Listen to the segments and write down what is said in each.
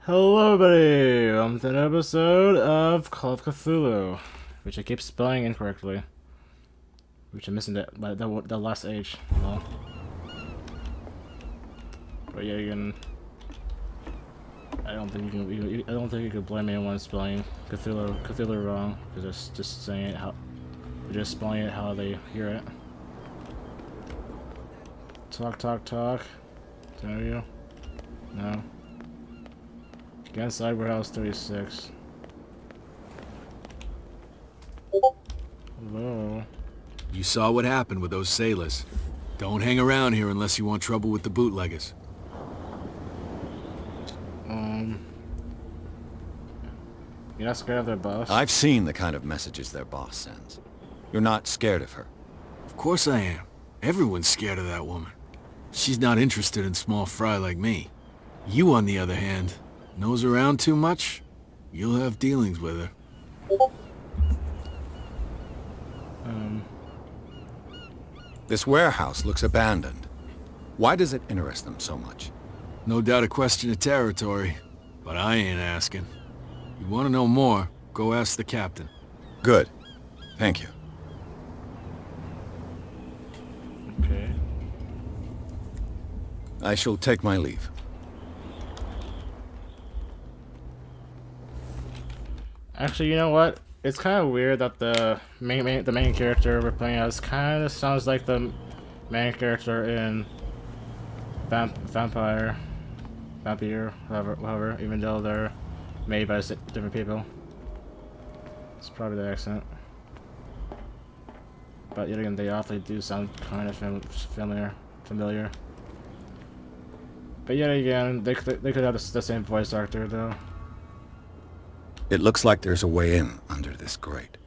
Hello, everybody! Welcome to an episode of Call of Cthulhu, which I keep spelling incorrectly. Which I'm missing the last H. Well. But yeah, I don't think I don't think you can blame anyone spelling Cthulhu wrong, because it's just saying it how, just spelling it how they hear it. Talk. Is that you? No. Get inside warehouse 36. Hello. You saw what happened with those sailors. Don't hang around here unless you want trouble with the bootleggers. You're not scared of their boss? I've seen the kind of messages their boss sends. You're not scared of her. Of course I am. Everyone's scared of that woman. She's not interested in small fry like me. You, on the other hand, nose around too much, you'll have dealings with her. This warehouse looks abandoned. Why does it interest them so much? No doubt a question of territory, but I ain't asking. You want to know more, go ask the captain. Good. Thank you. Okay. I shall take my leave. Actually, you know what? It's kind of weird that the main character we're playing as kind of sounds like the main character in Vampire, whatever, even though they're made by different people. It's probably the accent. But yet again, they awfully do sound kind of familiar. But yet again, they could have the same voice actor though. It looks like there's a way in under this grate.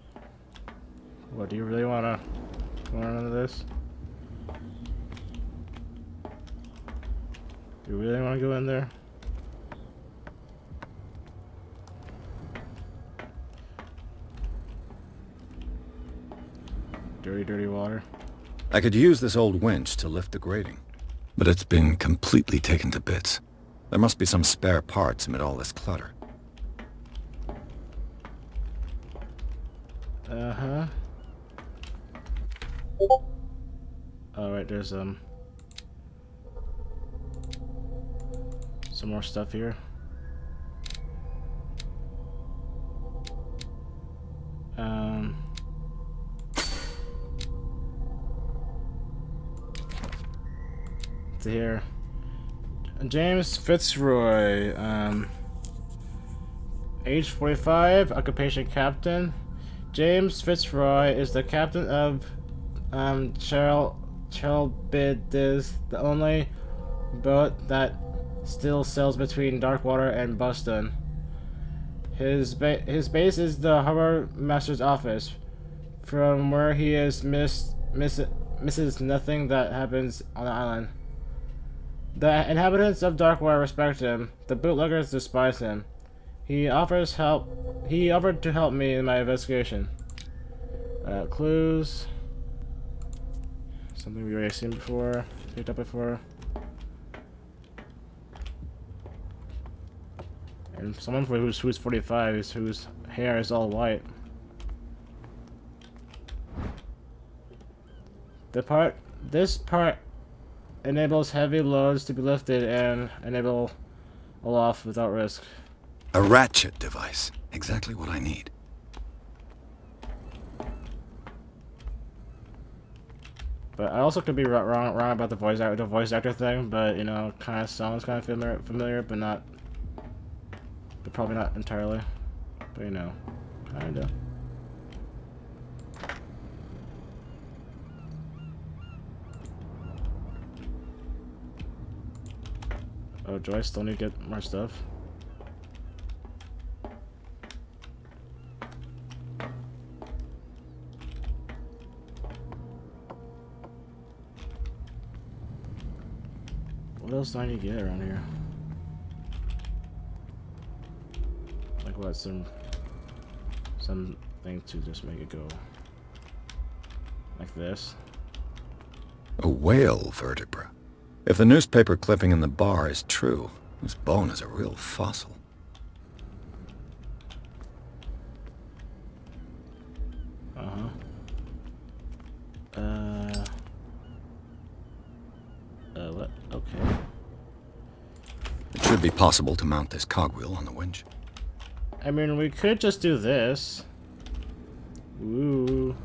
What, do you really wanna run into this? Do you really wanna go in there? Dirty water. I could use this old winch to lift the grating, but it's been completely taken to bits. There must be some spare parts amid all this clutter. Uh-huh. Oh, right, there's some more stuff here. To here. James Fitzroy, age 45, occupation captain. James Fitzroy is the captain of Charlebidis, the only boat that still sails between Darkwater and Boston. His base is the harbor master's office, from where he misses nothing that happens on the island. The inhabitants of Darkwater respect him. The bootleggers despise him. He offered to help me in my investigation. Clues. Something we already seen before, picked up before. And someone who's 45, whose hair is all white. This part enables heavy loads to be lifted and enable aloft without risk. A ratchet device. Exactly what I need. But I also could be wrong about the voice actor thing, but you know, kind of sounds kind of familiar, but not, but probably not entirely. But you know, kinda. Oh, do I still need to get more stuff? What else do I need to get around here? Like what? Something to just make it go like this. A whale vertebra. If the newspaper clipping in the bar is true, this bone is a real fossil. What? Okay. It should be possible to mount this cogwheel on the winch. I mean, we could just do this. Ooh.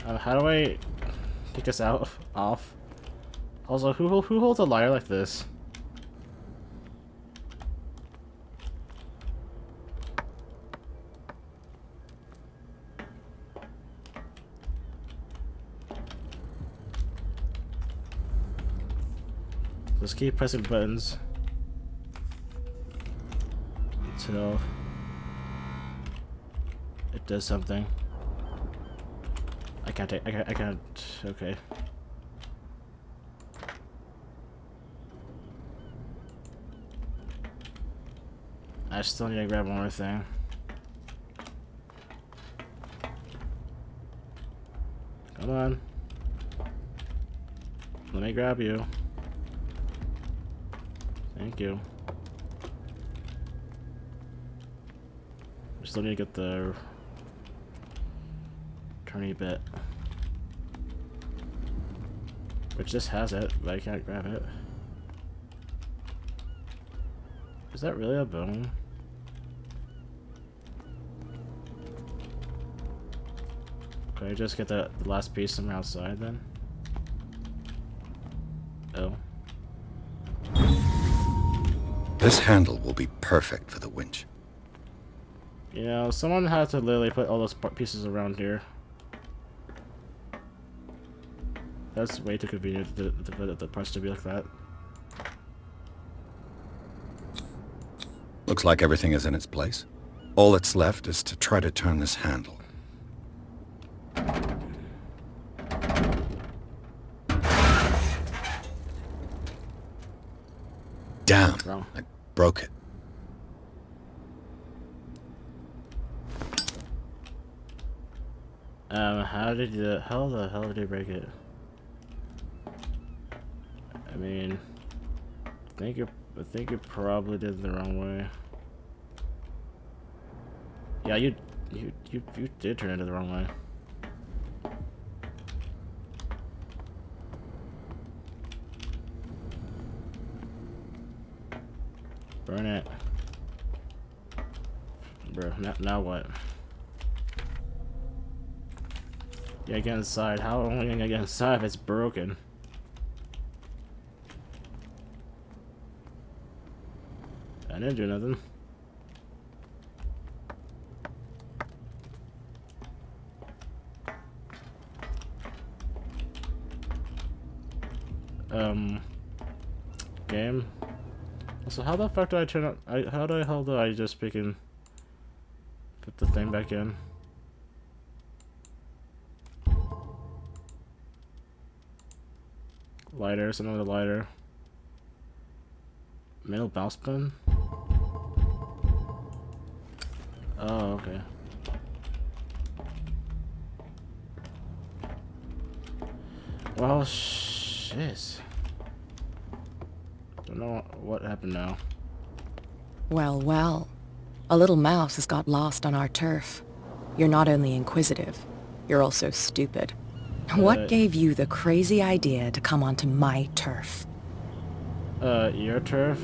How do I take us out off? Also, who holds a lyre like this? Just keep pressing buttons until it does something. I can't. Okay. I still need to grab one more thing. Come on. Let me grab you. Thank you. We still need to get the turny bit. Which this has it, but I can't grab it. Is that really a bone? Can I just get the last piece from outside then? Oh. This handle will be perfect for the winch. You know, someone had to literally put all those pieces around here. That's way too convenient for the parts to be like that. Looks like everything is in its place. All that's left is to try to turn this handle. Damn, Wrong. I broke it. How did you, how the hell did you break it? I mean, I think you probably did it the wrong way. Yeah, you did turn it the wrong way. Burn it. Bro, now what? Yeah, get inside. How am I gonna get inside if it's broken? I didn't do nothing. Game. So how the fuck do I turn up? How do I just freaking put the thing back in? Lighter, so another lighter. Metal mouse button? Oh, okay. Well, shit. Don't know what happened now. Well, well. A little mouse has got lost on our turf. You're not only inquisitive, you're also stupid. What gave you the crazy idea to come onto my turf? Your turf?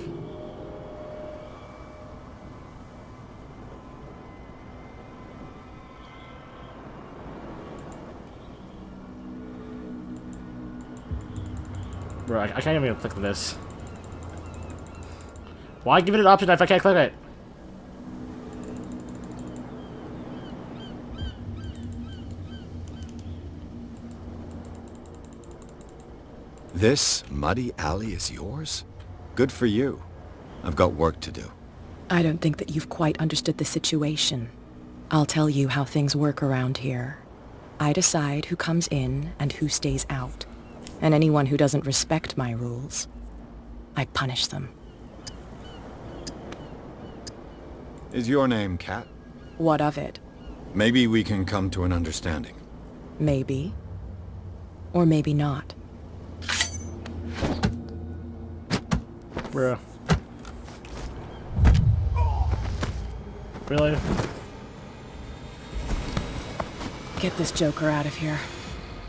Bro, I can't even click this. Why give it an option if I can't click it? This muddy alley is yours? Good for you. I've got work to do. I don't think that you've quite understood the situation. I'll tell you how things work around here. I decide who comes in and who stays out. And anyone who doesn't respect my rules, I punish them. Is your name Kat? What of it? Maybe we can come to an understanding. Maybe. Or maybe not. Bruh. Really? Get this joker out of here.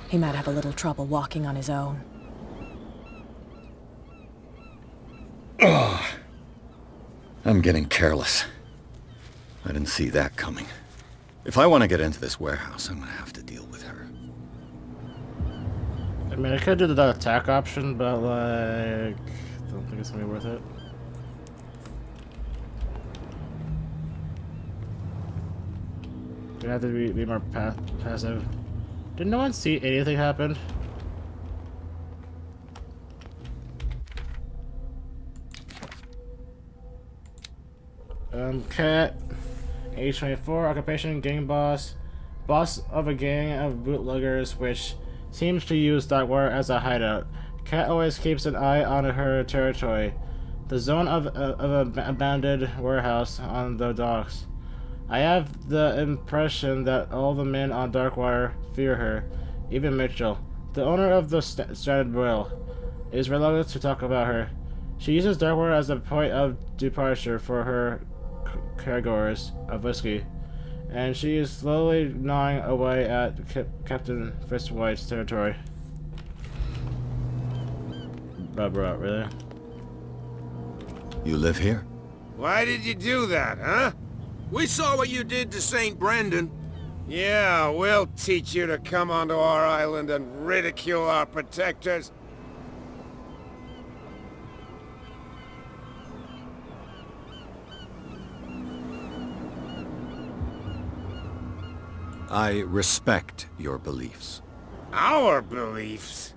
He might have a little trouble walking on his own. I'm getting careless. I didn't see that coming. If I want to get into this warehouse, I'm gonna have to deal with her. I mean, I could do the attack option, but like, I don't think it's gonna be worth it. You have to be more passive. Did no one see anything happen? Cat, age 24, occupation, gang boss. Boss of a gang of bootleggers which seems to use Darkwater as a hideout. Cat always keeps an eye on her territory. The zone of an abandoned warehouse on the docks. I have the impression that all the men on Darkwater fear her, even Mitchell. The owner of the stranded whale is reluctant to talk about her. She uses Darkwater as a point of departure for her cargoers of whiskey, and she is slowly gnawing away at Captain Fitzroy's territory. Bro, really? You live here? Why did you do that, huh? We saw what you did to St. Brendan. Yeah, we'll teach you to come onto our island and ridicule our protectors. I respect your beliefs. Our beliefs?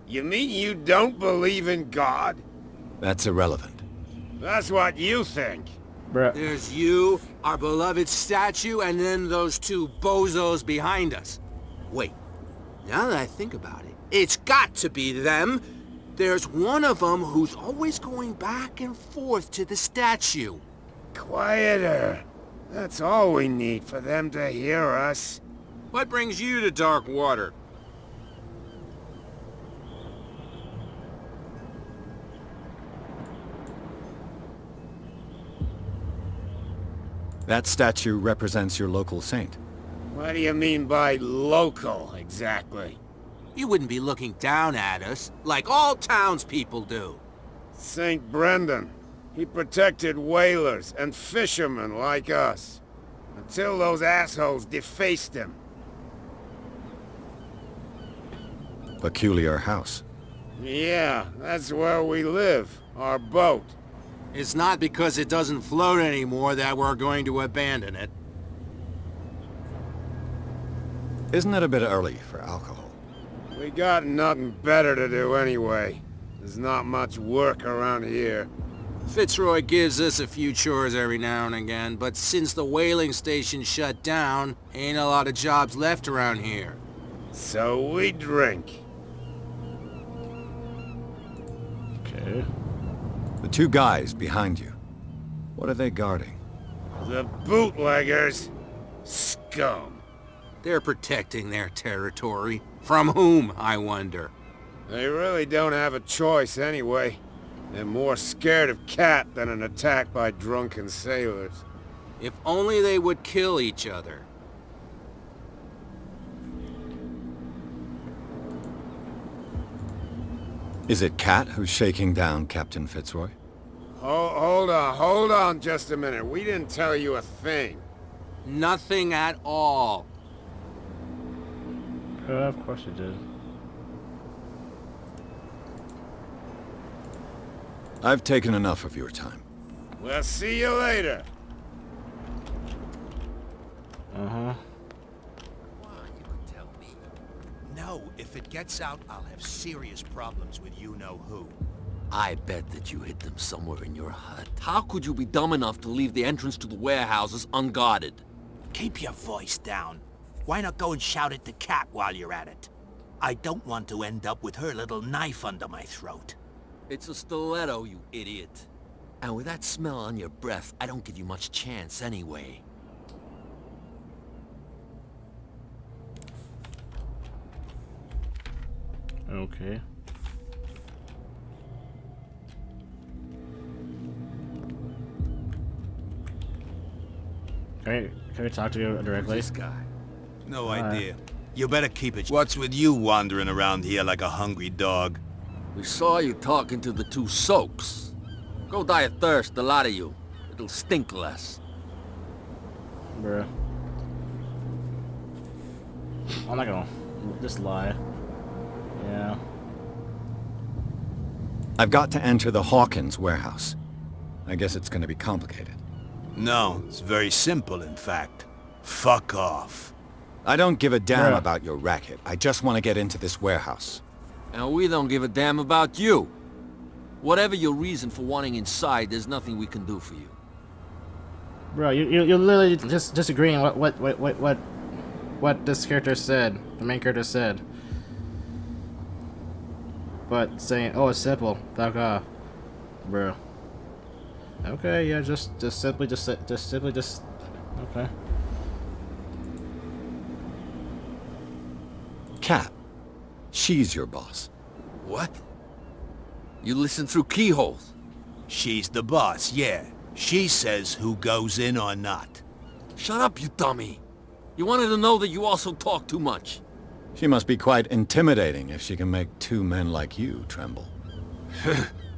You mean you don't believe in God? That's irrelevant. That's what you think. Bruh. There's you, our beloved statue, and then those two bozos behind us. Wait, now that I think about it, it's got to be them. There's one of them who's always going back and forth to the statue. Quieter. That's all we need for them to hear us. What brings you to Darkwater? That statue represents your local saint. What do you mean by local, exactly? You wouldn't be looking down at us, like all townspeople do. St. Brendan. He protected whalers and fishermen like us. Until those assholes defaced him. Peculiar house. Yeah, that's where we live. Our boat. It's not because it doesn't float anymore that we're going to abandon it. Isn't it a bit early for alcohol? We got nothing better to do anyway. There's not much work around here. Fitzroy gives us a few chores every now and again, but since the whaling station shut down, ain't a lot of jobs left around here. So we drink. Okay. The two guys behind you. What are they guarding? The bootleggers. Scum. They're protecting their territory. From whom, I wonder? They really don't have a choice anyway. They're more scared of Cat than an attack by drunken sailors. If only they would kill each other. Is it Cat who's shaking down Captain Fitzroy? Hold on just a minute. We didn't tell you a thing. Nothing at all. Of course you did. I've taken enough of your time. We'll see you later. Uh-huh. No, if it gets out, I'll have serious problems with you-know-who. I bet that you hid them somewhere in your hut. How could you be dumb enough to leave the entrance to the warehouses unguarded? Keep your voice down. Why not go and shout at the cat while you're at it? I don't want to end up with her little knife under my throat. It's a stiletto, you idiot. And with that smell on your breath, I don't give you much chance anyway. Okay. Can we talk to you directly? This guy. No Alright. idea. You better keep it. What's with you wandering around here like a hungry dog? We saw you talking to the two soaks. Go die of thirst, the lot of you. It'll stink less. Bruh. I'm not gonna just lie. Yeah. I've got to enter the Hawkins warehouse. I guess it's gonna be complicated. No, it's very simple, in fact. Fuck off. I don't give a damn Bruh. about your racket. I just want to get into this warehouse. And we don't give a damn about you. Whatever your reason for wanting inside, there's nothing we can do for you. Bro, you're literally just disagreeing what this character said, the main character said. But saying, oh, it's simple, fuck off, bro. Okay, yeah, just simply, okay. Cat, she's your boss. What? You listen through keyholes. She's the boss, yeah. She says who goes in or not. Shut up, you dummy. You wanted to know that you also talk too much. She must be quite intimidating if she can make two men like you tremble.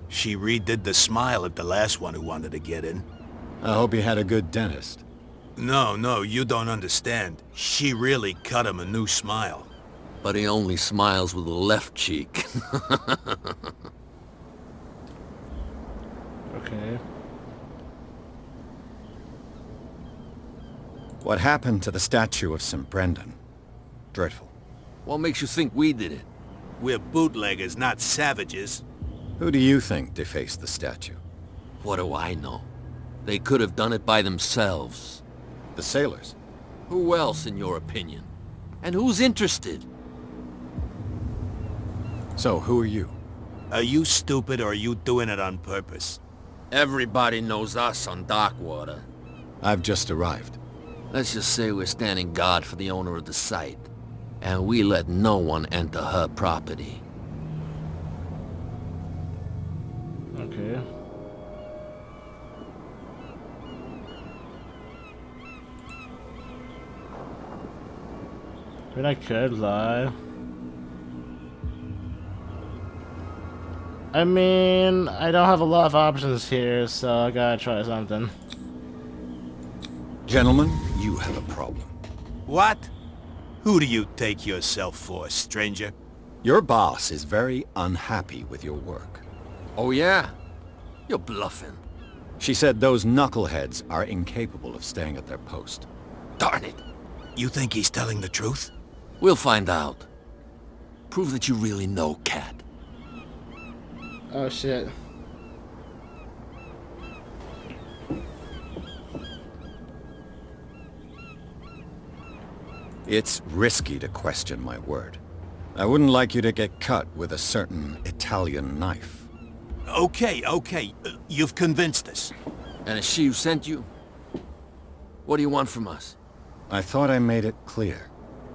She redid the smile at the last one who wanted to get in. I hope he had a good dentist. No, you don't understand. She really cut him a new smile. But he only smiles with the left cheek. Okay. What happened to the statue of St. Brendan? Dreadful. What makes you think we did it? We're bootleggers, not savages. Who do you think defaced the statue? What do I know? They could have done it by themselves. The sailors? Who else, in your opinion? And who's interested? So, who are you? Are you stupid or are you doing it on purpose? Everybody knows us on Darkwater. I've just arrived. Let's just say we're standing guard for the owner of the site. And we let no one enter her property. Okay. I mean, I could lie. I mean, I don't have a lot of options here, so I gotta try something. Gentlemen, you have a problem. What? Who do you take yourself for, stranger? Your boss is very unhappy with your work. Oh yeah? You're bluffing. She said those knuckleheads are incapable of staying at their post. Darn it. You think he's telling the truth? We'll find out. Prove that you really know Cat. Oh shit. It's risky to question my word. I wouldn't like you to get cut with a certain Italian knife. Okay. You've convinced us. And it's she who sent you? What do you want from us? I thought I made it clear.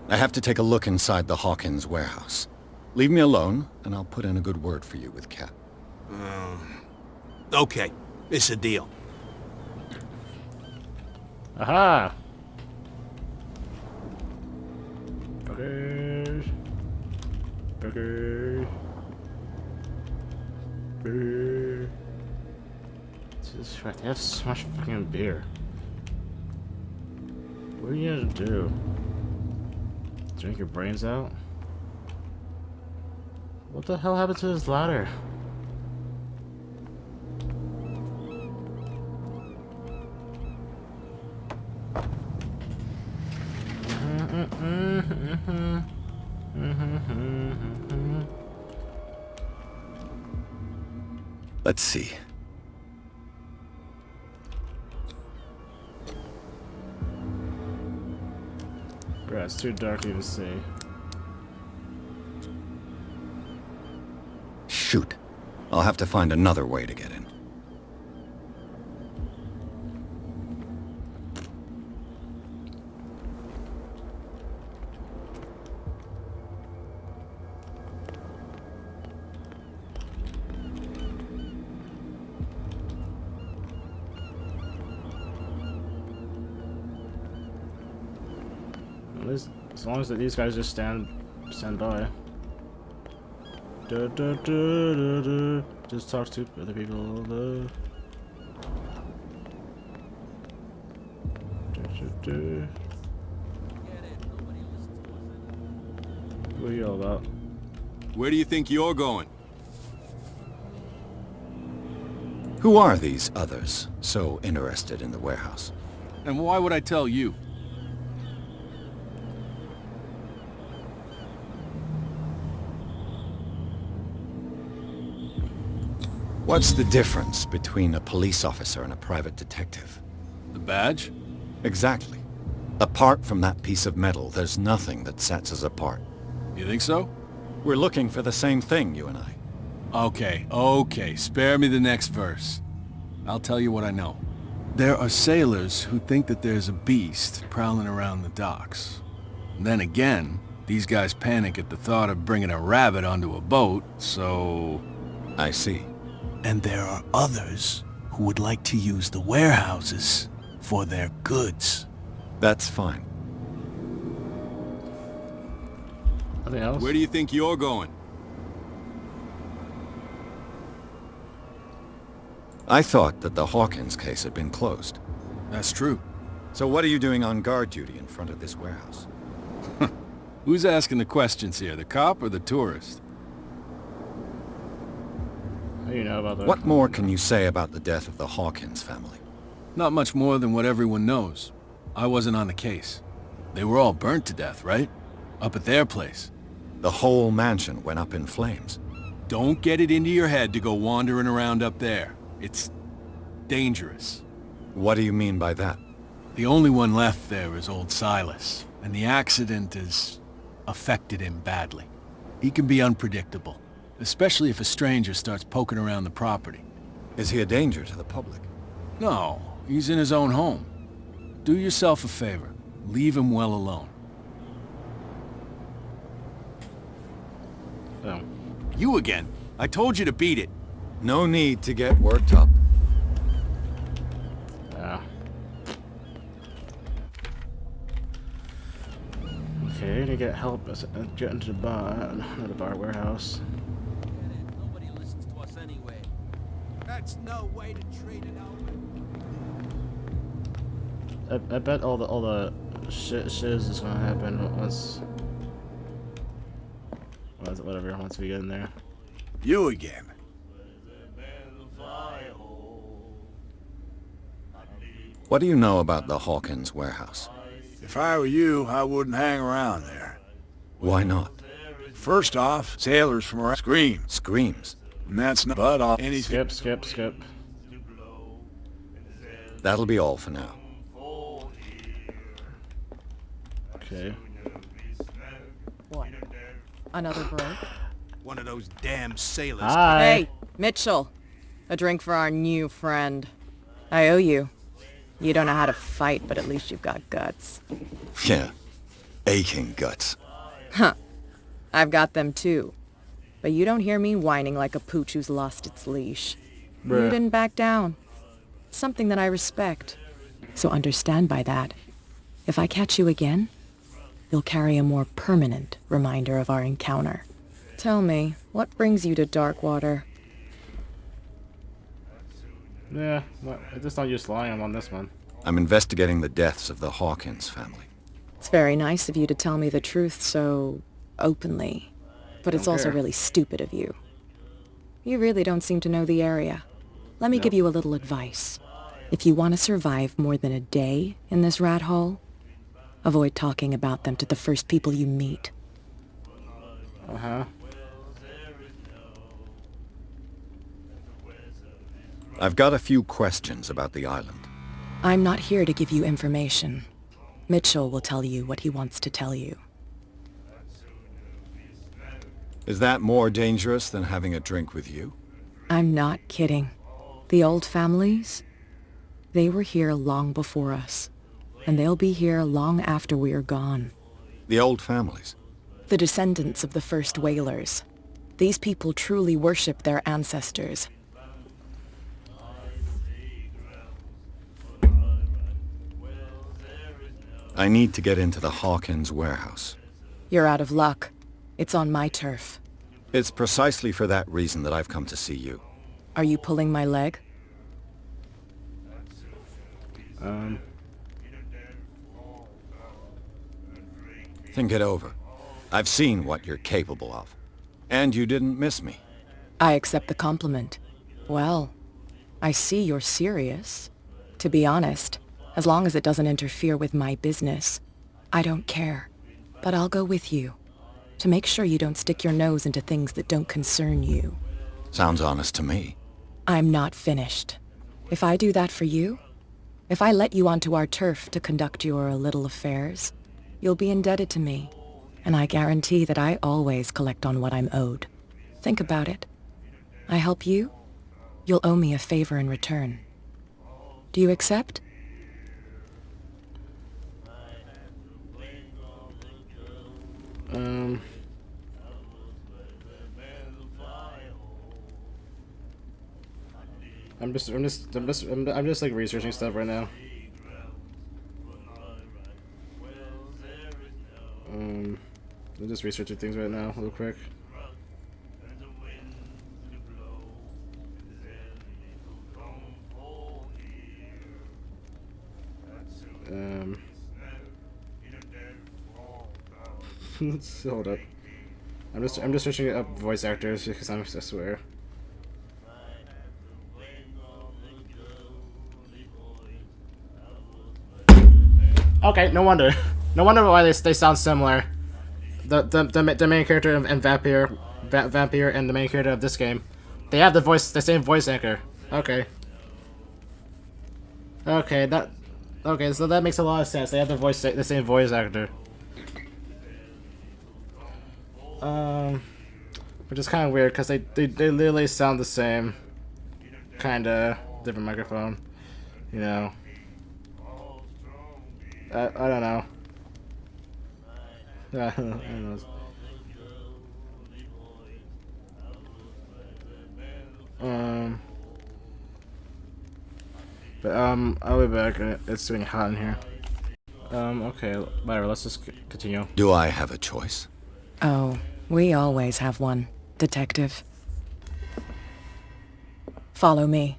I have to take a look inside the Hawkins warehouse. Leave me alone, and I'll put in a good word for you with Cat. Okay, it's a deal. Aha! Okay. Jesus Christ, they have so much fucking beer. What are you gonna do? Drink your brains out? What the hell happened to this ladder? Let's see. Bruh, it's too dark to even see. Shoot. I'll have to find another way to get in. As long as these guys just stand by. Just talk to other people. What are you all about? Where do you think you're going? Who are these others so interested in the warehouse? And why would I tell you? What's the difference between a police officer and a private detective? The badge? Exactly. Apart from that piece of metal, there's nothing that sets us apart. You think so? We're looking for the same thing, you and I. Okay, spare me the next verse. I'll tell you what I know. There are sailors who think that there's a beast prowling around the docks. Then again, these guys panic at the thought of bringing a rabbit onto a boat, so... I see. And there are others who would like to use the warehouses for their goods. That's fine. Nothing else? Where do you think you're going? I thought that the Hawkins case had been closed. That's true. So what are you doing on guard duty in front of this warehouse? Who's asking the questions here, the cop or the tourist? What do you know about that? What more can you say about the death of the Hawkins family? Not much more than what everyone knows. I wasn't on the case. They were all burnt to death, right? Up at their place. The whole mansion went up in flames. Don't get it into your head to go wandering around up there. It's dangerous. What do you mean by that? The only one left there is old Silas, and the accident has affected him badly. He can be unpredictable, especially if a stranger starts poking around the property. Is he a danger to the public? No, he's in his own home. Do yourself a favor. Leave him well alone. Oh. You again. I told you to beat it. No need to get worked up. Yeah. Okay, to get help get into the bar, not the bar, warehouse. Nobody listens to us anyway. That's no way to treat it over. I bet all the shiz is gonna happen once we get in there. You again. What do you know about the Hawkins warehouse? If I were you, I wouldn't hang around there. Why not? First off, sailors from around scream. Screams. And that's not but on anything. Skip. That'll be all for now. Okay. What? Another break? One of those damn sailors. Hi. Hey, Mitchell. A drink for our new friend. I owe you. You don't know how to fight, but at least you've got guts. Yeah. Aching guts. Huh. I've got them too. But you don't hear me whining like a pooch who's lost its leash. You Bruh. didn't back down. Something that I respect. So understand by that, if I catch you again, you'll carry a more permanent reminder of our encounter. Tell me, what brings you to Darkwater? Yeah, well, just not use lying on this one. I'm investigating the deaths of the Hawkins family. It's very nice of you to tell me the truth so openly, but it's Don't also care. really stupid of you. You really don't seem to know the area. Let me give you a little advice. If you want to survive more than a day in this rat hole, avoid talking about them to the first people you meet. Uh-huh. I've got a few questions about the island. I'm not here to give you information. Mitchell will tell you what he wants to tell you. Is that more dangerous than having a drink with you? I'm not kidding. The old families, they were here long before us, and they'll be here long after we are gone. The old families? The descendants of the first whalers. These people truly worship their ancestors. I need to get into the Hawkins warehouse. You're out of luck. It's on my turf. It's precisely for that reason that I've come to see you. Are you pulling my leg? Think it over. I've seen what you're capable of. And you didn't miss me. I accept the compliment. Well, I see you're serious. To be honest, as long as it doesn't interfere with my business, I don't care. But I'll go with you, to make sure you don't stick your nose into things that don't concern you. Sounds honest to me. I'm not finished. If I do that for you, if I let you onto our turf to conduct your little affairs, you'll be indebted to me, and I guarantee that I always collect on what I'm owed. Think about it. I help you, you'll owe me a favor in return. Do you accept? I'm just like researching stuff right now. I'm just researching things right now, real quick. Hold up. I'm just searching up voice actors because I swear. Okay, no wonder. No wonder why they sound similar. The main character and Vampire and the main character of this game, they have the same voice anchor. Okay. Okay, so that makes a lot of sense. They have the same voice actor. Which is kind of weird because they literally sound the same. Kinda different microphone, you know. I don't know. I don't know. I'll be back. It's getting hot in here. Okay, whatever. Let's just continue. Do I have a choice? Oh, we always have one, Detective. Follow me.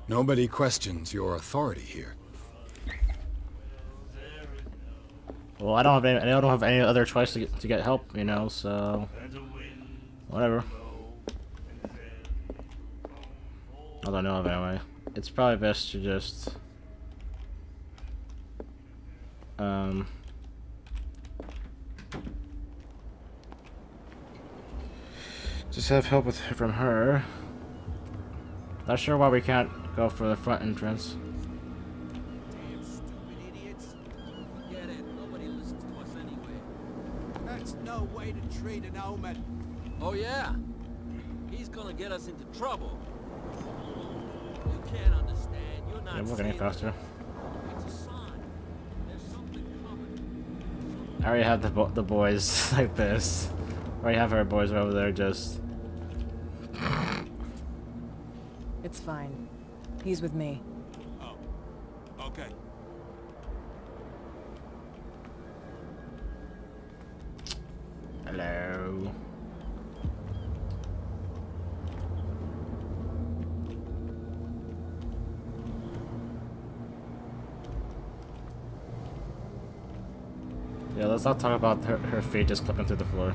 Nobody questions your authority here. Well, I don't have any other choice to get help, you know. So, whatever. I don't know of anyway. It's probably best to just have help from her. Not sure why we can't go for the front entrance. Damn stupid idiots. Forget it. Nobody listens to us anyway. That's no way to treat an omen. Oh yeah? He's gonna get us into trouble. You can't understand. You're not Yeah, we're getting faster. It's a sign. There's something coming. I already have the boys like this. I already have our boys over there just. It's fine. He's with me. Oh, okay. Hello. Yeah, let's not talk about her feet just clipping through the floor.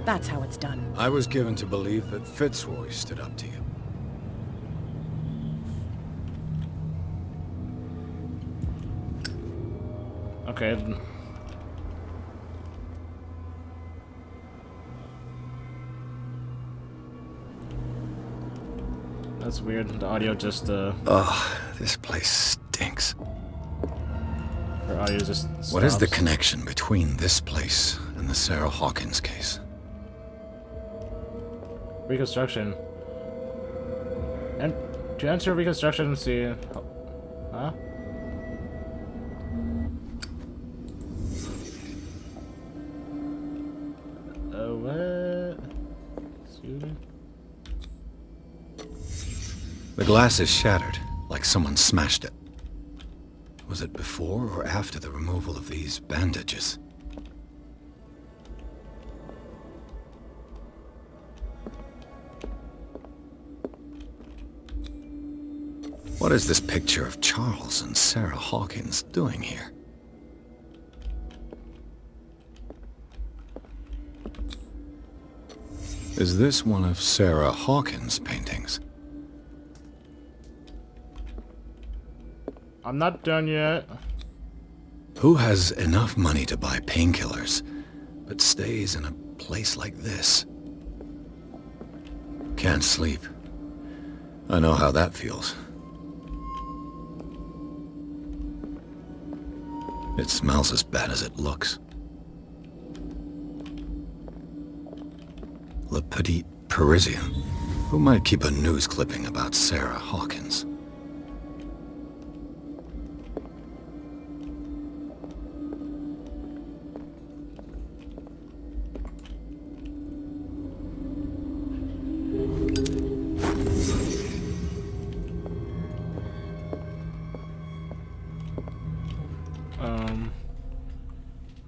That's how it's done. I was given to believe that Fitzroy stood up to you. Okay. That's weird. The audio just Ugh, this place stinks. her audio just stops. What is the connection between this place and the Sarah Hawkins case? Reconstruction. And To enter reconstruction scene. Huh? What? Excuse me? The glass is shattered, like someone smashed it. Was it before or after the removal of these bandages? What is this picture of Charles and Sarah Hawkins doing here? Is this one of Sarah Hawkins' paintings? I'm not done yet. Who has enough money to buy painkillers, but stays in a place like this? Can't sleep. I know how that feels. It smells as bad as it looks. Le Petit Parisien. Who might keep a news clipping about Sarah Hawkins?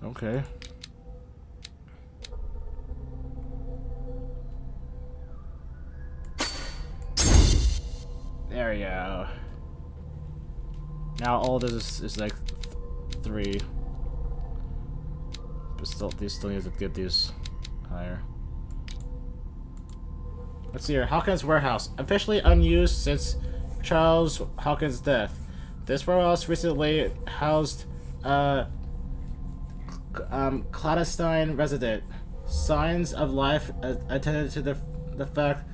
Okay. There we go. Now all this is like 3. But still, these still need to get these higher. Let's see here. Hawkins Warehouse. Officially unused since Charles Hawkins' death. This warehouse recently housed clandestine resident. Signs of life attended to the fact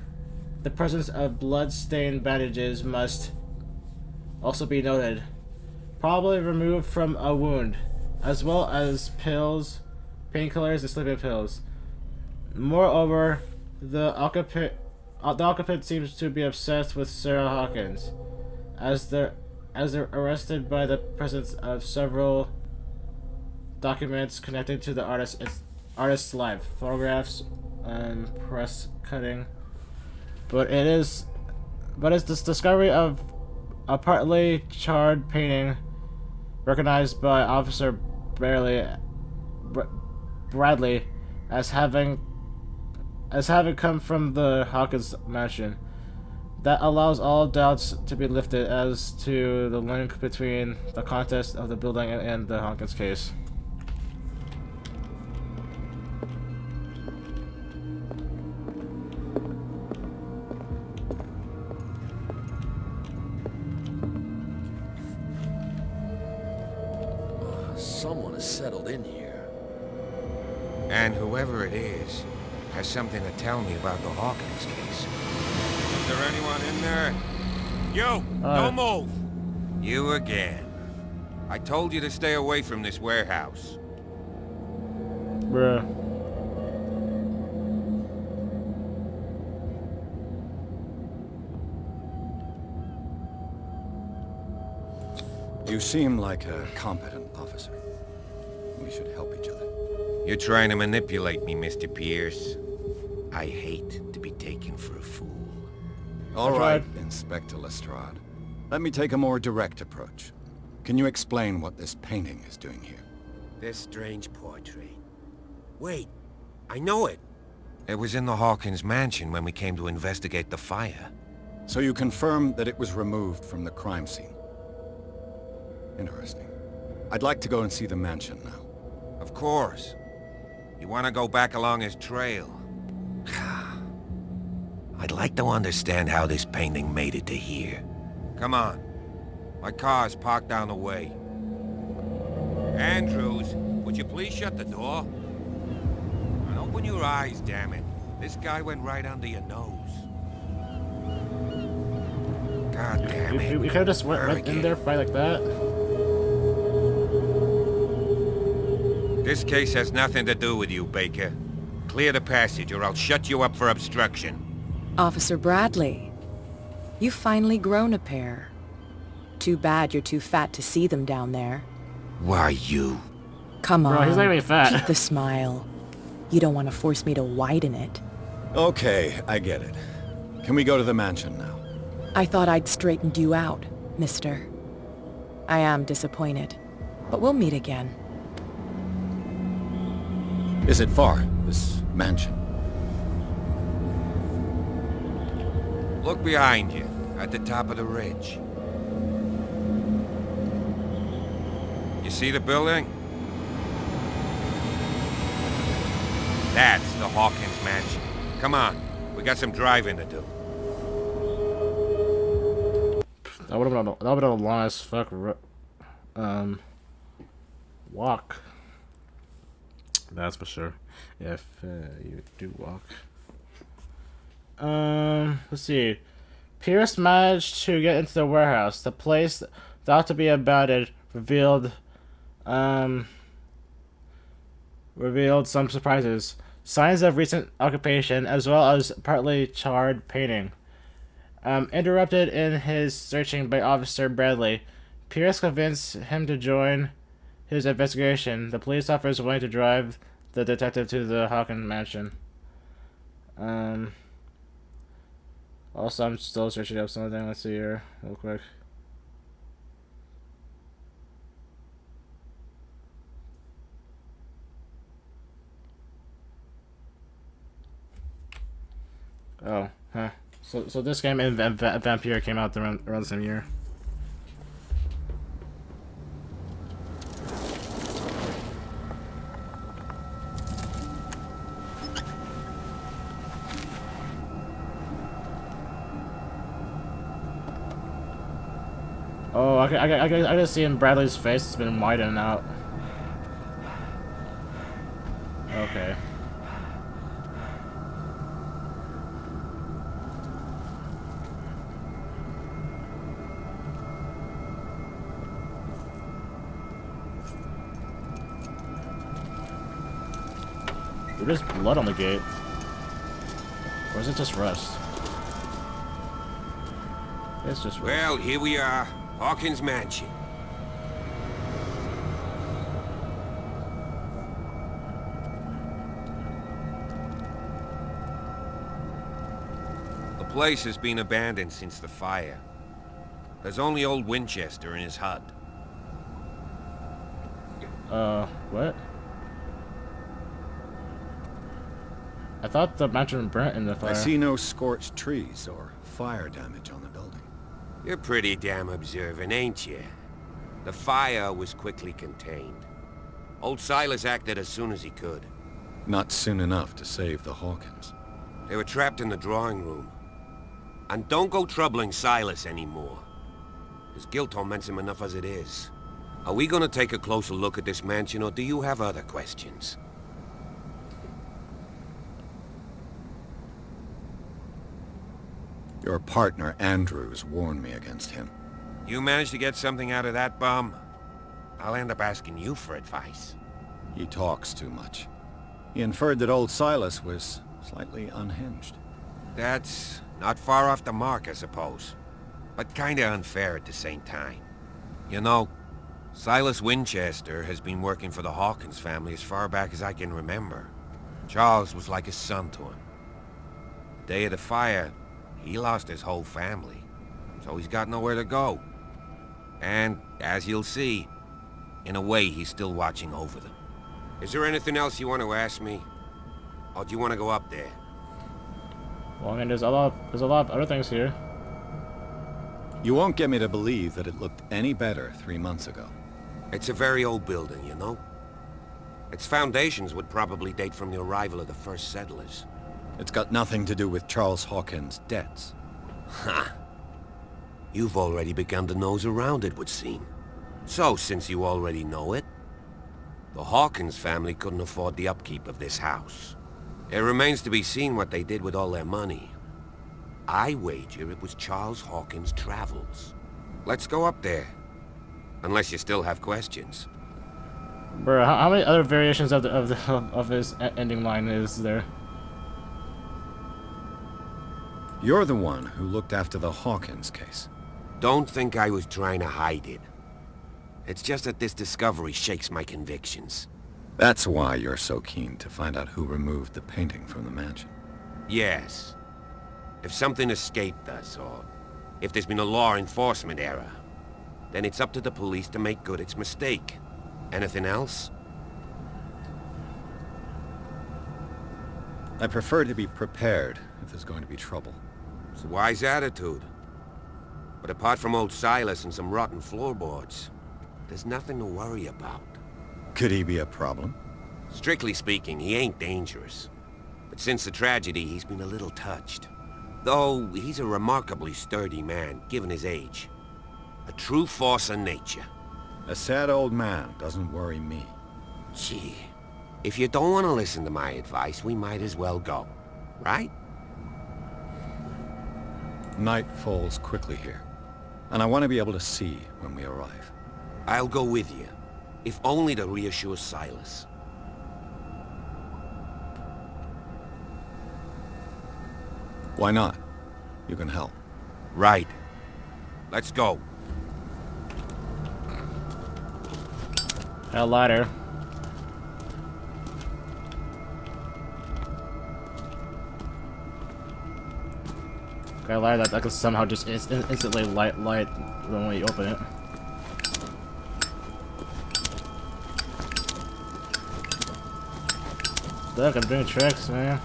the presence of blood-stained bandages must also be noted. Probably removed from a wound, as well as pills, painkillers, and sleeping pills. Moreover, the occupant seems to be obsessed with Sarah Hawkins, as they're arrested by the presence of several documents connected to the artist's life, photographs and press cutting. But it's this discovery of a partly charred painting recognized by Officer Bradley as having come from the Hawkins mansion. That allows all doubts to be lifted as to the link between the contents of the building and the Hawkins case. Someone has settled in here. And whoever it is has something to tell me about the Hawkins case. Is there anyone in there? You! Don't move! You again. I told you to stay away from this warehouse. Bruh. You seem like a competent officer. We should help each other. You're trying to manipulate me, Mr. Pierce. I hate to be taken for a fool. All right, Inspector Lestrade. Let me take a more direct approach. Can you explain what this painting is doing here? This strange portrait. Wait, I know it. It was in the Hawkins mansion when we came to investigate the fire. So you confirm that it was removed from the crime scene? Interesting. I'd like to go and see the mansion now. Of course. You want to go back along his trail? I'd like to understand how this painting made it to here. Come on. My car's parked down the way. Andrews, would you please shut the door? And open your eyes, damn it. This guy went right under your nose. God damn it. We could have just went right in there by like that. This case has nothing to do with you, Baker. Clear the passage or I'll shut you up for obstruction. Officer Bradley, You've finally grown a pair. Too bad you're too fat to see them down there. Why you? Come on, Bro, he's not even fat. keep the smile. You don't want to force me to widen it. Okay, I get it. Can we go to the mansion now? I thought I'd straightened you out, mister. I am disappointed, but we'll meet again. Is it far, this mansion? Look behind you, at the top of the ridge. You see the building? That's the Hawkins mansion. Come on, we got some driving to do. That would have been a long as fuck walk. That's for sure. If you do walk. Let's see. Pierce managed to get into the warehouse. The place thought to be abandoned revealed some surprises. Signs of recent occupation, as well as partly charred painting. Interrupted in his searching by Officer Bradley, Pierce convinced him to join his investigation. The police officer is willing to drive the detective to the Hawkins mansion. Also, I'm still searching up something. Let's see here, real quick. Oh, huh. So this game and Vampire came out around the same year. Oh, I can see in Bradley's face. It's been widened out. Okay. There's blood on the gate. Or is it just rust? It's just rust. Well, here we are. Hawkins mansion. The place has been abandoned since the fire. There's only old Winchester in his hut. What? I thought the mansion burnt in the fire. I see no scorched trees or fire damage on the building. You're pretty damn observant, ain't you? The fire was quickly contained. Old Silas acted as soon as he could. Not soon enough to save the Hawkins. They were trapped in the drawing room. And don't go troubling Silas anymore. His guilt torments him enough as it is. Are we gonna take a closer look at this mansion, or do you have other questions? Your partner, Andrews, warned me against him. You managed to get something out of that bum? I'll end up asking you for advice. He talks too much. He inferred that old Silas was slightly unhinged. That's not far off the mark, I suppose. But kinda unfair at the same time. You know, Silas Winchester has been working for the Hawkins family as far back as I can remember. Charles was like a son to him. The day of the fire, he lost his whole family, so he's got nowhere to go. And, as you'll see, in a way he's still watching over them. Is there anything else you want to ask me? Or do you want to go up there? Well, I mean, there's a lot of other things here. You won't get me to believe that it looked any better 3 months ago. It's a very old building, you know? Its foundations would probably date from the arrival of the first settlers. It's got nothing to do with Charles Hawkins' debts. Ha! You've already begun to nose around, it would seem. So, since you already know it, the Hawkins family couldn't afford the upkeep of this house. It remains to be seen what they did with all their money. I wager it was Charles Hawkins' travels. Let's go up there. Unless you still have questions. Bro, how many other variations of his ending line is there? You're the one who looked after the Hawkins case. Don't think I was trying to hide it. It's just that this discovery shakes my convictions. That's why you're so keen to find out who removed the painting from the mansion. Yes. If something escaped us, or if there's been a law enforcement error, then it's up to the police to make good its mistake. Anything else? I prefer to be prepared if there's going to be trouble. It's a wise attitude. But apart from old Silas and some rotten floorboards, there's nothing to worry about. Could he be a problem? Strictly speaking, he ain't dangerous. But since the tragedy, he's been a little touched. Though, he's a remarkably sturdy man, given his age. A true force of nature. A sad old man doesn't worry me. Gee, if you don't want to listen to my advice, we might as well go. Right? Night falls quickly here, and I want to be able to see when we arrive. I'll go with you, if only to reassure Silas. Why not? You can help. Right. Let's go. A ladder. Got a ladder that can somehow just instantly light when you open it. Look, I'm doing tricks, man.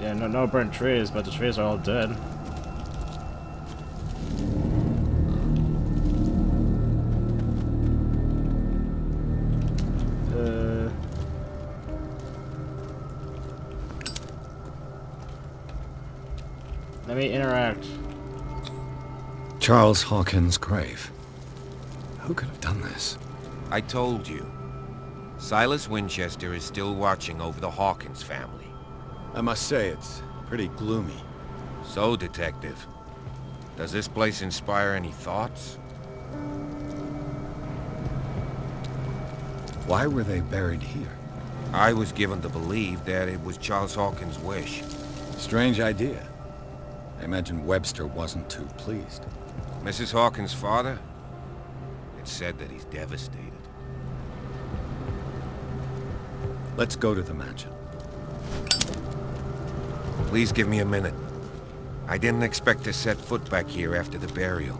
Yeah, no burnt trees, but the trees are all dead. Let me interact. Charles Hawkins' grave. Who could have done this? I told you. Silas Winchester is still watching over the Hawkins family. I must say, it's pretty gloomy. So, Detective, does this place inspire any thoughts? Why were they buried here? I was given to believe that it was Charles Hawkins' wish. Strange idea. I imagine Webster wasn't too pleased. Mrs. Hawkins' father? It's said that he's devastated. Let's go to the mansion. Please give me a minute. I didn't expect to set foot back here after the burial.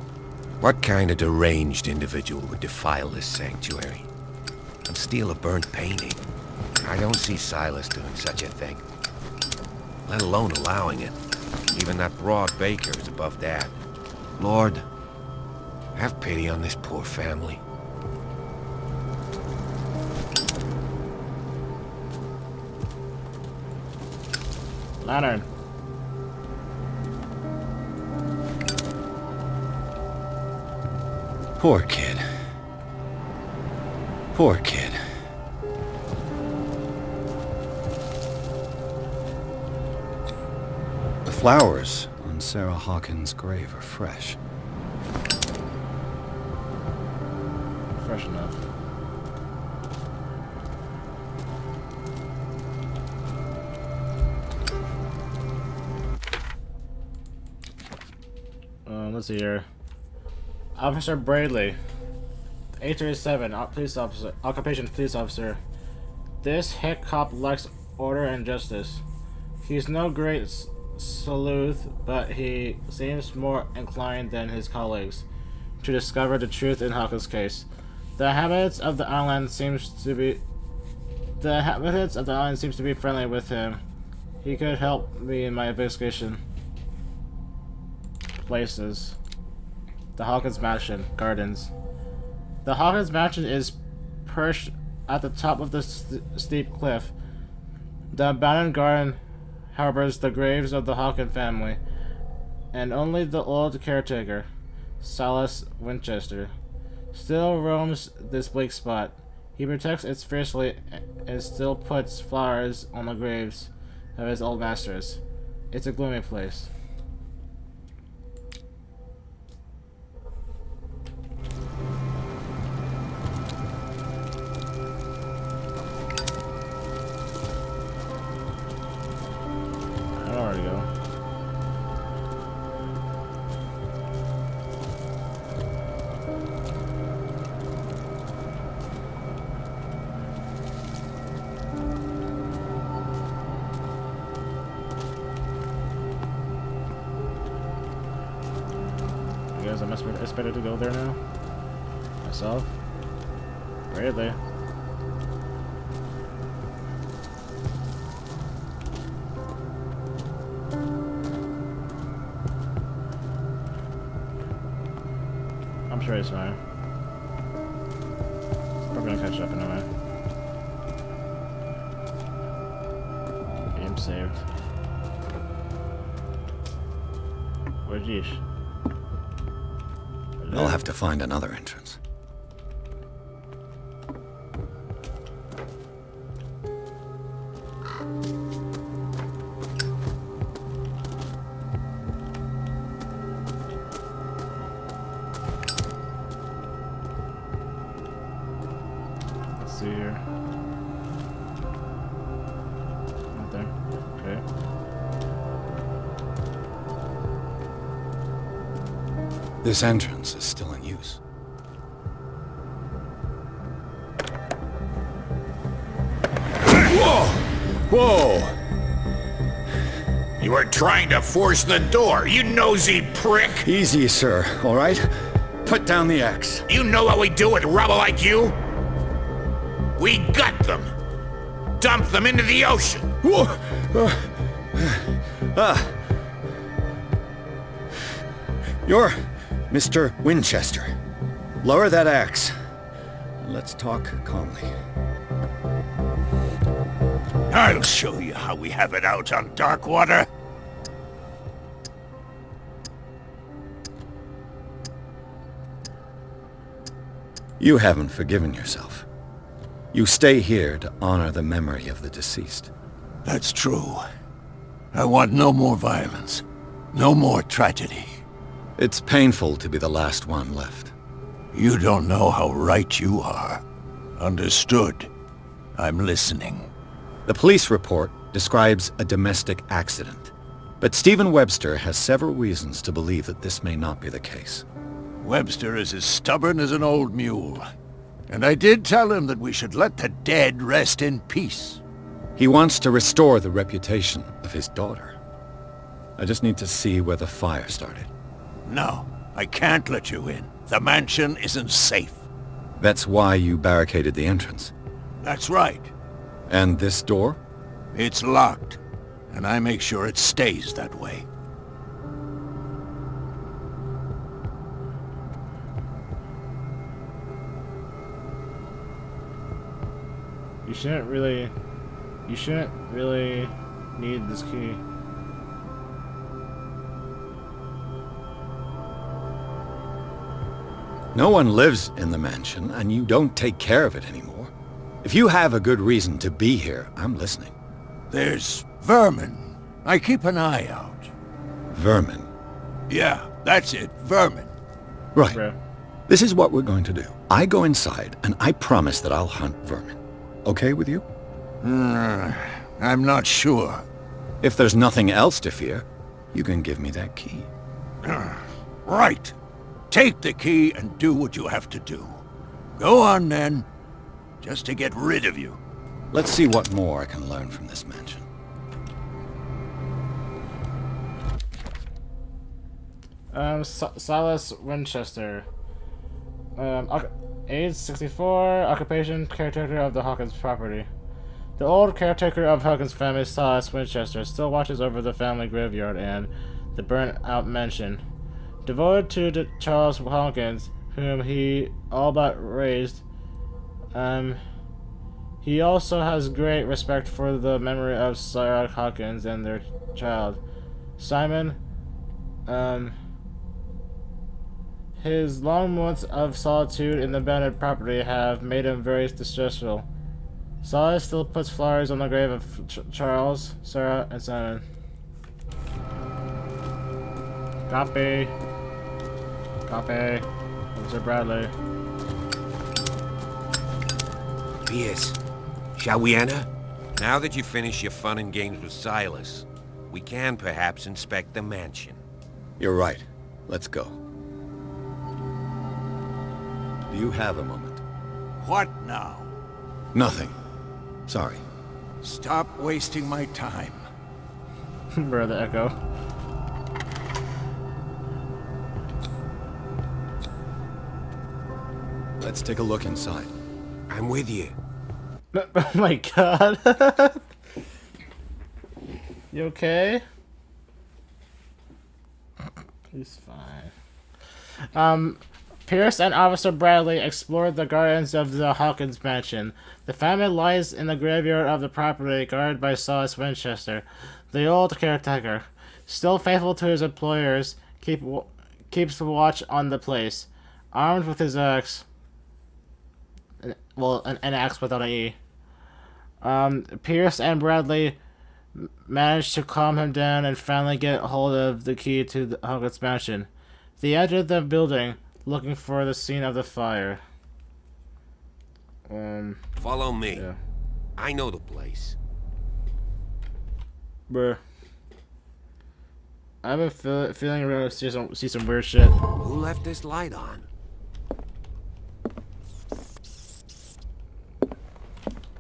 What kind of deranged individual would defile this sanctuary? And steal a burnt painting? I don't see Silas doing such a thing. Let alone allowing it. Even that broad baker is above that. Lord, have pity on this poor family. Lantern. Poor kid. Poor kid. The flowers on Sarah Hawkins' grave are fresh. Fresh enough. Let's see here. Officer Bradley, 837, police officer, occupation police officer. This hick cop lacks order and justice. He's no great sleuth, but he seems more inclined than his colleagues to discover the truth in Hawkins' case. The inhabitants of the island seems to be friendly with him. He could help me in my investigation. Places. The Hawkins Mansion. Gardens. The Hawkins Mansion is perched at the top of the steep cliff. The abandoned garden harbors the graves of the Hawkins family, and only the old caretaker, Silas Winchester, still roams this bleak spot. He protects it fiercely and still puts flowers on the graves of his old masters. It's a gloomy place. I know where to go. It's better to go there now. Myself. Really. I'm sure it's fine. Probably gonna catch up anyway. Game saved. Where's Yeesh? I'll have to find another entrance. Let's see here. Nothing. Okay. This entrance is still in use. Whoa! Whoa! You were trying to force the door, you nosy prick! Easy, sir, all right? Put down the axe. You know what we do with rubble like you? We gut them! Dump them into the ocean! Whoa! You're Mr. Winchester. Lower that axe. Let's talk calmly. I'll show you how we have it out on Darkwater. You haven't forgiven yourself. You stay here to honor the memory of the deceased. That's true. I want no more violence. No more tragedy. It's painful to be the last one left. You don't know how right you are. Understood. I'm listening. The police report describes a domestic accident, but Stephen Webster has several reasons to believe that this may not be the case. Webster is as stubborn as an old mule. And I did tell him that we should let the dead rest in peace. He wants to restore the reputation of his daughter. I just need to see where the fire started. No, I can't let you in. The mansion isn't safe. That's why you barricaded the entrance. That's right. And this door? It's locked, and I make sure it stays that way. You shouldn't really need this key. No one lives in the mansion, and you don't take care of it anymore. If you have a good reason to be here, I'm listening. There's vermin. I keep an eye out. Vermin? Yeah, that's it. Vermin. Right. Bro. This is what we're going to do. I go inside, and I promise that I'll hunt vermin. Okay with you? I'm not sure. If there's nothing else to fear, you can give me that key. Right. Take the key and do what you have to do. Go on, then. Just to get rid of you. Let's see what more I can learn from this mansion. Silas Winchester. Age 64, occupation caretaker of the Hawkins property. The old caretaker of Hawkins' family, Silas Winchester, still watches over the family graveyard and the burnt-out mansion. Devoted to Charles Hawkins, whom he all but raised, he also has great respect for the memory of Sarah Hawkins and their child, Simon. His long months of solitude in the abandoned property have made him very distressful. Silas still puts flowers on the grave of Charles, Sarah, and Simon. Copy. Copy. Officer Bradley. Pierce, shall we enter? Now that you finish your fun and games with Silas, we can perhaps inspect the mansion. You're right. Let's go. Do you have a moment? What now? Nothing. Sorry. Stop wasting my time. Brother Echo. Let's take a look inside. I'm with you. Oh my god. You okay? He's fine. Pierce and Officer Bradley explored the gardens of the Hawkins mansion. The family lies in the graveyard of the property guarded by Silas Winchester, the old caretaker. Still faithful to his employers, keeps watch on the place. Armed with his axe. Well, an axe without an E. Pierce and Bradley managed to calm him down and finally get hold of the key to the Hawkins mansion. They entered the building, looking for the scene of the fire. Follow me. Yeah. I know the place. Bruh. I have a feeling we're gonna see some weird shit. Who left this light on?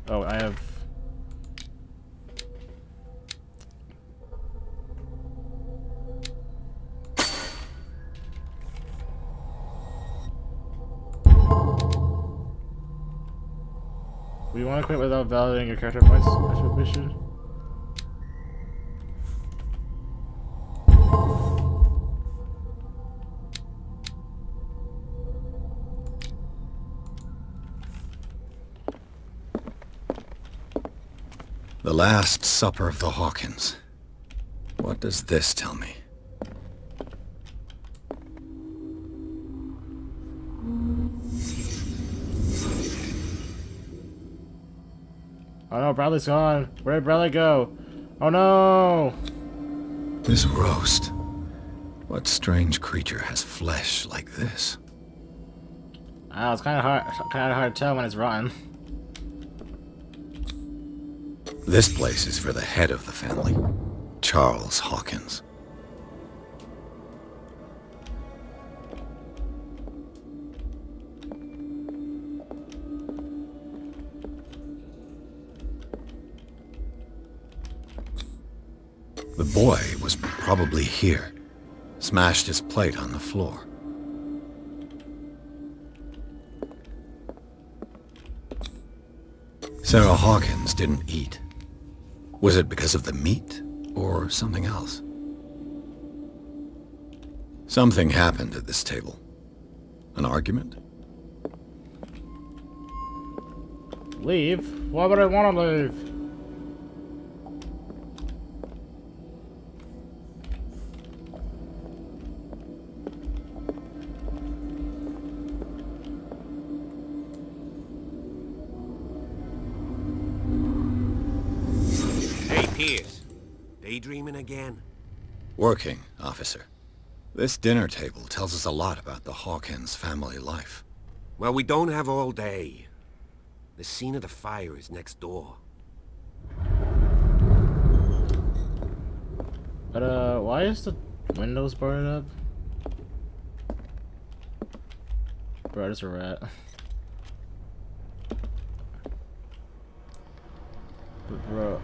Oh, I have... We want to quit without validating your character points? That's what we should. The Last Supper of the Hawkins. What does this tell me? Oh no, Bradley's gone. Where did Bradley go? Oh no! This roast. What strange creature has flesh like this? Oh, it's kind of hard to tell when it's rotten. This place is for the head of the family, Charles Hawkins. The boy was probably here, smashed his plate on the floor. Sarah Hawkins didn't eat. Was it because of the meat, or something else? Something happened at this table. An argument? Leave? Why would I want to leave? Pierce, daydreaming again? Working, officer. This dinner table tells us a lot about the Hawkins family life. Well, we don't have all day. The scene of the fire is next door. But, why is the windows boarded up? Bro, it's a rat. But bro,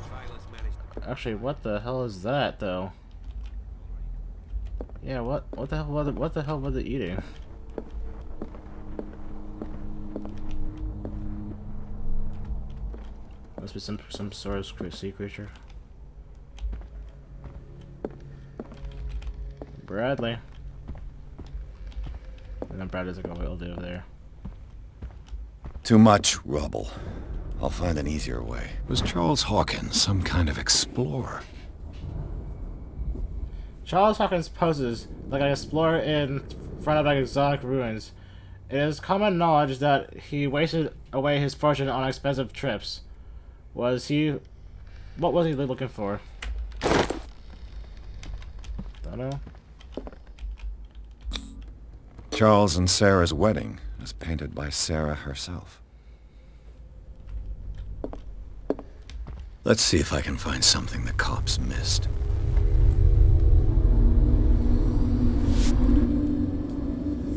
actually, what the hell is that, though? Yeah, what the hell was it eating? Must be some sort of sea creature. Bradley. And then Bradley's like, oh, we'll do over there. Too much rubble. I'll find an easier way. Was Charles Hawkins some kind of explorer? Charles Hawkins poses like an explorer in front of like exotic ruins. It is common knowledge that he wasted away his fortune on expensive trips. What was he looking for? Don't know. Charles and Sarah's wedding, as painted by Sarah herself. Let's see if I can find something the cops missed.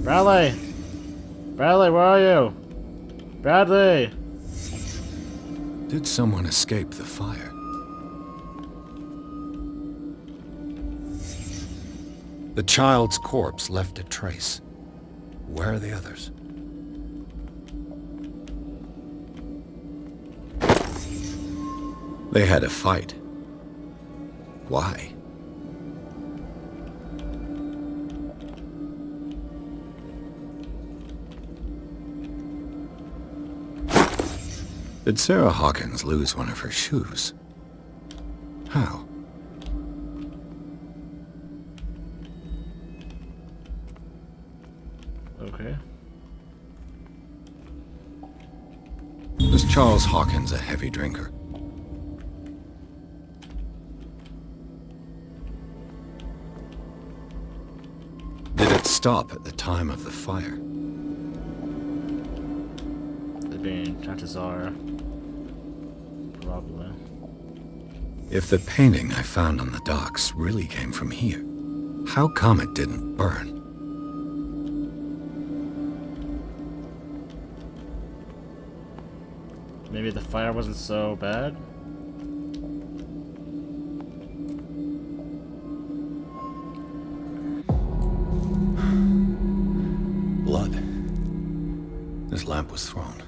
Bradley! Bradley, where are you? Bradley! Did someone escape the fire? The child's corpse left a trace. Where are the others? They had a fight. Why? Did Sarah Hawkins lose one of her shoes? How? Okay. Was Charles Hawkins a heavy drinker? Did it stop at the time of the fire? I mean, chances are... probably. If the painting I found on the docks really came from here, how come it didn't burn? Maybe the fire wasn't so bad? Blood. This lamp was thrown.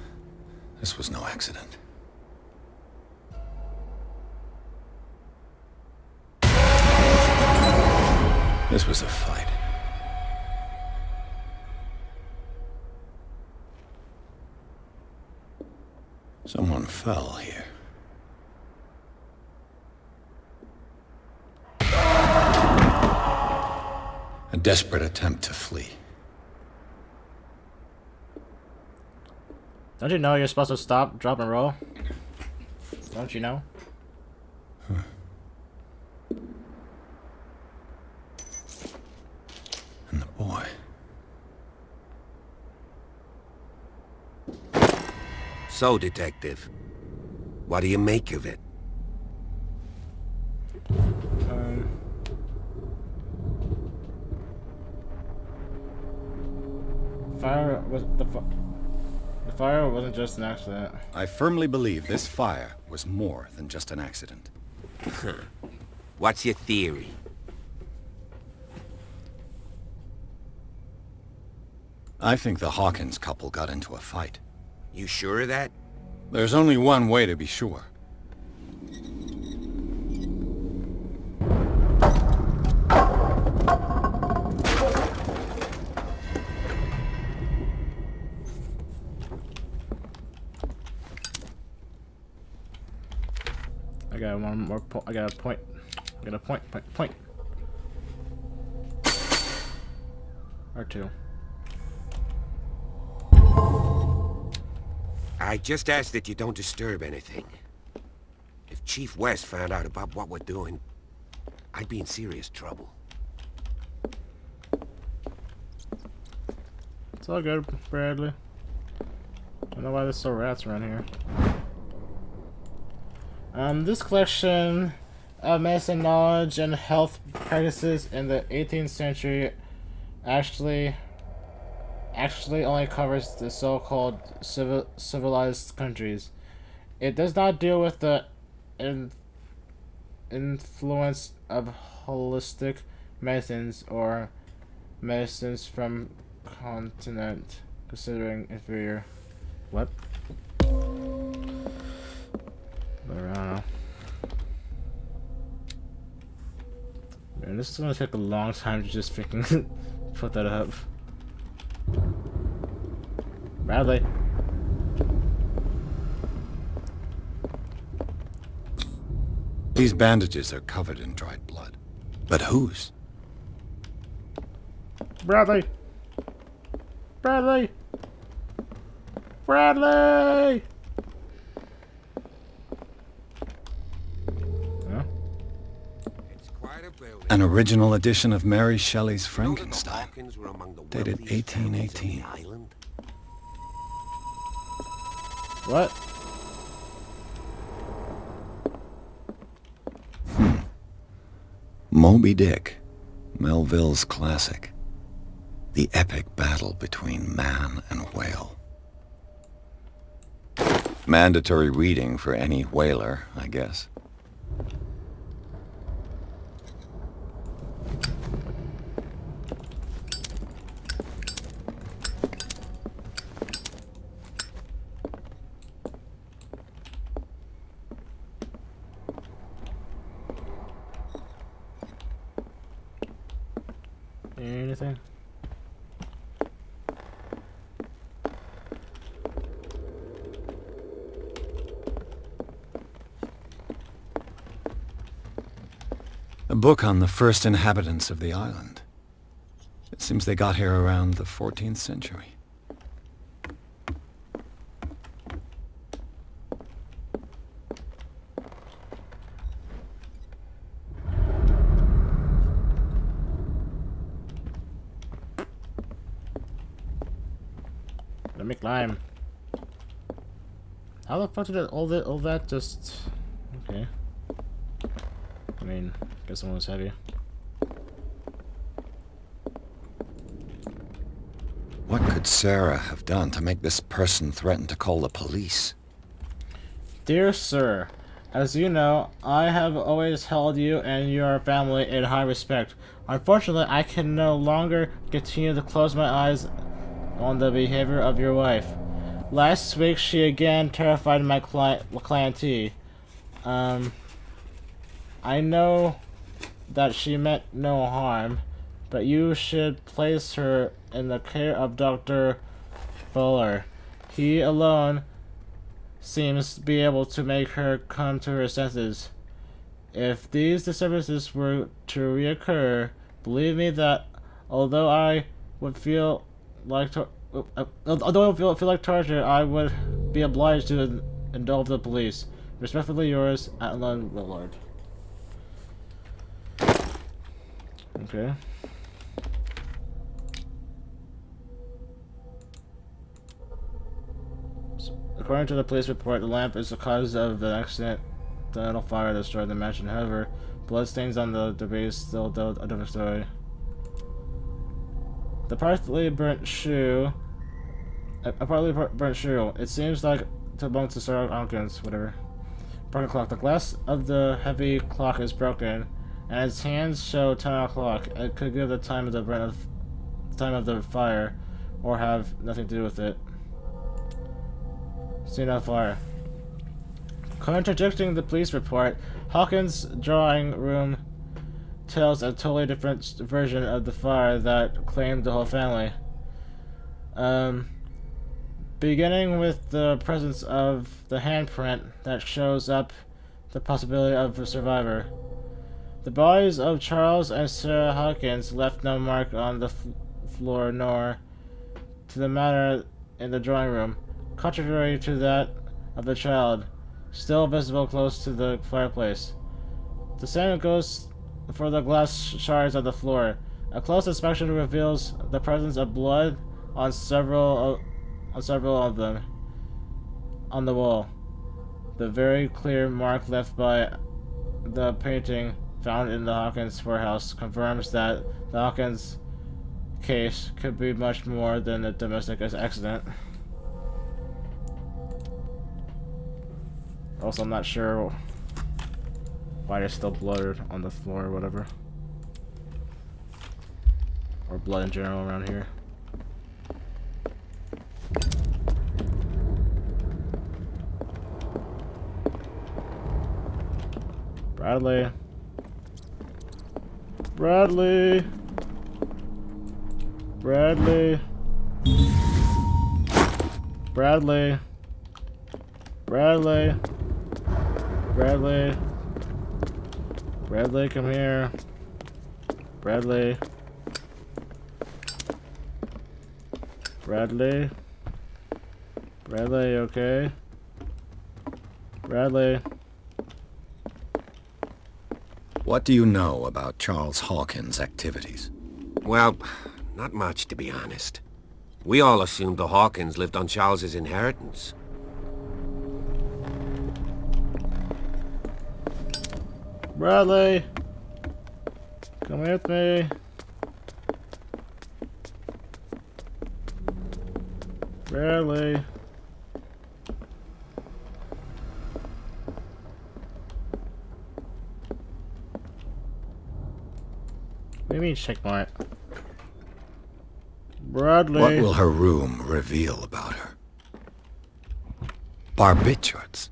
This was no accident. This was a fight. Someone fell here. A desperate attempt to flee. Don't you know you're supposed to stop, drop, and roll? Don't you know? And the boy. So, Detective, what do you make of it? Fire was the fire wasn't just an accident. I firmly believe this fire was more than just an accident. What's your theory? I think the Hawkins couple got into a fight. You sure of that? There's only one way to be sure. I got one more point. I got a point. I got a point. Or two. I just ask that you don't disturb anything. If Chief West found out about what we're doing, I'd be in serious trouble. It's all good, Bradley. I don't know why there's so rats around here. This collection of medicine knowledge and health practices in the 18th century actually only covers the so-called civilized countries. It does not deal with the influence of holistic medicines or medicines from continent considering inferior. What? I don't know. Man, this is gonna take a long time to just freaking put that up. Bradley. These bandages are covered in dried blood. But whose? Bradley. Bradley. Bradley. It's quite a building. An original edition of Mary Shelley's You know that the Frankenstein, Hawkins were among the dated wealthiest families on 1818. the island? What? Moby Dick, Melville's classic. The epic battle between man and whale. Mandatory reading for any whaler, I guess. Anything? A book on the first inhabitants of the island. It seems they got here around the 14th century. Let me climb. How the fuck did all that just... Okay. I mean, guess someone was heavy. What could Sarah have done to make this person threaten to call the police? Dear sir, as you know, I have always held you and your family in high respect. Unfortunately, I can no longer continue to close my eyes on the behavior of your wife. Last week, she again terrified my clientele. I know that she meant no harm, but you should place her in the care of Dr. Fuller. He alone seems to be able to make her come to her senses. If these disturbances were to reoccur, believe me that although I would feel like although I feel like torture, I would be obliged to indulge the police. Respectfully yours, Alan Willard. Okay. According to the police report, the lamp is the cause of the accident. The little fire destroyed the mansion. However, bloodstains on the debris still tell a different story. The partly burnt shoe. It seems like to belong to Sir Hawkins. Whatever. Broken clock. The glass of the heavy clock is broken, and its hands show 10 o'clock. It could give the time of the fire, or have nothing to do with it. See no fire. Contradicting the police report, Hawkins' drawing room tells a totally different version of the fire that claimed the whole family. Beginning with the presence of the handprint that shows up the possibility of a survivor. The bodies of Charles and Sarah Hawkins left no mark on the floor nor to the matter in the drawing room, contrary to that of the child, still visible close to the fireplace. The same goes for the glass shards on the floor. A close inspection reveals the presence of blood on several of them on the wall. The very clear mark left by the painting found in the Hawkins warehouse confirms that the Hawkins case could be much more than a domestic accident. Also, I'm not sure why there's still blood on the floor or whatever. Or blood in general around here. Bradley. Bradley. Bradley. Bradley. Bradley. Bradley. Bradley, come here. Bradley. Bradley. Bradley, okay? What do you know about Charles Hawkins' activities? Well, not much, to be honest. We all assumed the Hawkins lived on Charles's inheritance. Bradley! Come with me. Bradley. What do you mean checkmark? Bradley. What will her room reveal about her? Barbiturates.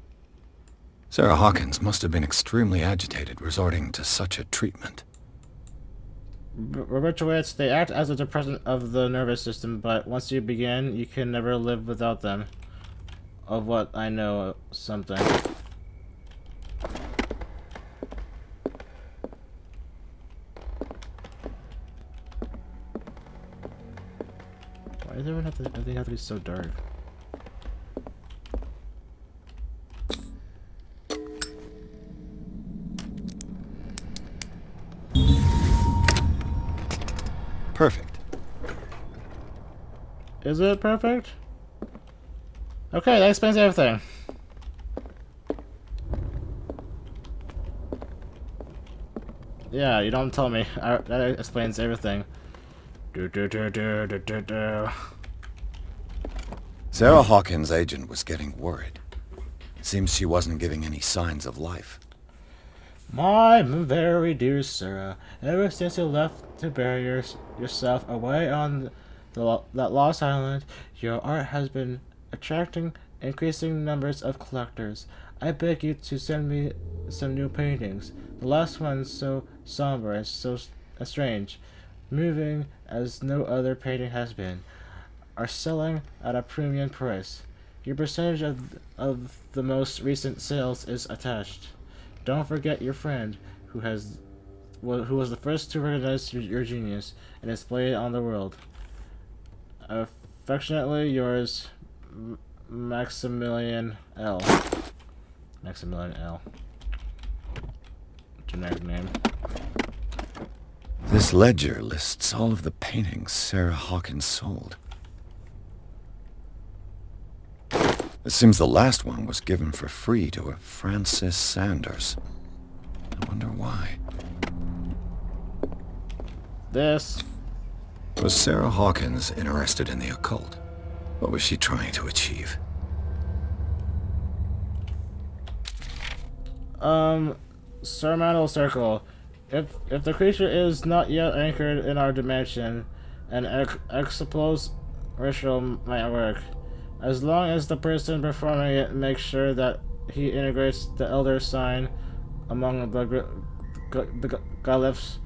Sarah Hawkins must have been extremely agitated resorting to such a treatment. Barbiturates, they act as a depressant of the nervous system, but once you begin, you can never live without them. Of what I know, something. Why does everything have to be so dark? Perfect. Is it perfect? Okay, that explains everything. Yeah, you don't tell me. That explains everything. Sarah Hawkins' agent was getting worried. Seems she wasn't giving any signs of life. My very dear Sarah, ever since you left to bury yourself away on that lost island, your art has been attracting increasing numbers of collectors. I beg you to send me some new paintings. The last one so somber and so strange, moving as no other painting has been, are selling at a premium price. Your percentage of the most recent sales is attached. Don't forget your friend, who was the first to recognize your genius and display it on the world. Affectionately yours, Maximilian L. Maximilian L. Generic name. This ledger lists all of the paintings Sarah Hawkins sold. It seems the last one was given for free to a Francis Sanders. I wonder why. This. Was Sarah Hawkins interested in the occult? What was she trying to achieve? Surmountable circle. If the creature is not yet anchored in our dimension, an explosive ritual might work. As long as the person performing it makes sure that he integrates the Elder Sign among the glyphs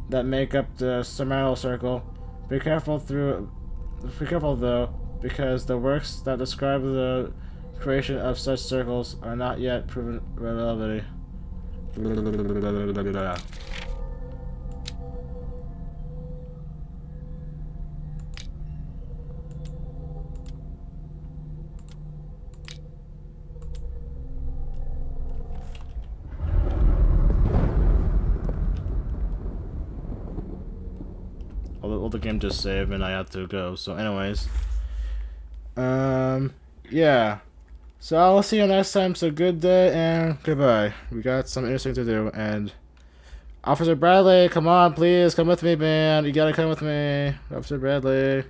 that make up the surmountable circle. Be careful though, because the works that describe the creation of such circles are not yet proven reliability. Well, the game just saved and I had to go. So, anyways, yeah. So I'll see you next time. So good day and goodbye. We got some interesting to do. And Officer Bradley, come on, please come with me, man. You gotta come with me, Officer Bradley.